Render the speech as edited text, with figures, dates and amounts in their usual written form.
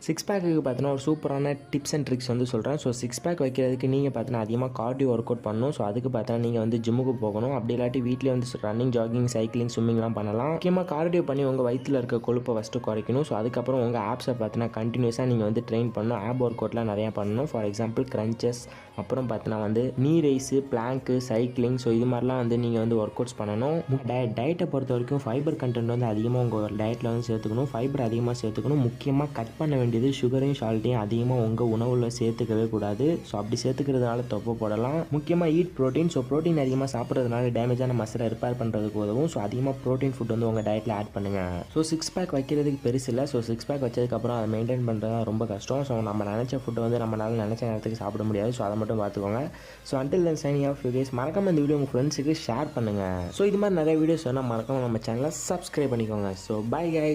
Six பேக்குக்கு பார்த்தீங்கன்னா ஒரு சூப்பரான டிப்ஸ் அண்ட் ட்ரிக்ஸ் வந்து சொல்கிறேன். ஸோ சிக்ஸ் பேக் வைக்கிறதுக்கு நீங்கள் பார்த்தீங்கன்னா அதிகமாக கார்டியோ ஒர்க் அவுட் பண்ணணும். ஸோ அதுக்கு பார்த்தீங்கன்னா நீங்கள் வந்து ஜிம்முக்கு போகணும். அப்படி இல்லாட்டி வீட்டிலே வந்து ரன்னிங், ஜாகிங், சைக்கிளிங், ஸ்விம்மிங்லாம் பண்ணலாம். முக்கியமாக கார்டியோ பண்ணி உங்கள் வயிற்றில் இருக்க கொழுப்பை ஃபஸ்ட்டு குறைக்கணும். ஸோ அதுக்கப்புறம் உங்கள் ஆப்ஸை பார்த்தீங்கன்னா கண்டினியூஸாக நீங்கள் வந்து ட்ரெயின் பண்ணணும். ஆப் ஒர்க் அவுட்லாம் நிறையா பண்ணணும். ஃபார் எக்ஸாம்பிள் கிரன்ச்சஸ், அப்புறம் பார்த்தீங்கன்னா வந்து நீ ரேஸு, பிளாங்க்கு, சைக்கிளிங். ஸோ இது மாதிரிலாம் வந்து நீங்கள் வந்து ஒர்க் அவுட்ஸ் பண்ணணும். டயட்டை பொறுத்த வரைக்கும் ஃபைபர் கண்டென்ட் வந்து அதிகமாக உங்கள் டயட்டில் வந்து சேர்த்துக்கணும். ஃபைபர் அதிகமாக சேர்த்துக்கணும். முக்கியமாக கட் பண்ண வேண்டியது சுகரையும் சால்ட்டையும் அதிகமாக உங்கள் உணவில் சேர்த்துக்கவே கூடாது. ஸோ அப்படி சேர்த்துக்கிறதுனால தொப்பை போடலாம். முக்கியமாக ஈட் ப்ரோட்டீன். ஸோ ப்ரோட்டீன் அதிகமாக சாப்பிட்றதுனால டேமேஜான மசிலை ரிப்பேர் பண்ணுறதுக்கு உதவும். ஸோ அதிகமாக ப்ரோட்டீன் ஃபுட் வந்து உங்கள் டயட்டில் ஆட் பண்ணுங்கள். ஸோ சிக்ஸ் பேக் வைக்கிறதுக்கு பெருசு இல்லை. ஸோ சிக்ஸ் பேக் வச்சதுக்கப்புறம் அதை மெயின்டைன் பண்ணுறது ரொம்ப கஷ்டம். ஸோ நம்ம நினச்ச ஃபுட்டை வந்து நம்மளால் நினச்ச நேரத்துக்கு சாப்பிட முடியாது. ஸோ அதை மட்டும் பார்த்துக்கோங்க. So until then signing off you guys. மறக்காம இந்த வீடியோ உங்கள் ஃப்ரெண்ட்ஸுக்கு ஷேர் பண்ணுங்கள். ஸோ இது மாதிரி நிறைய வீடியோஸ் வேணால் மறக்காம நம்ம சேனலை சப்ஸ்கிரைப் பண்ணிக்கோங்க. So bye guys.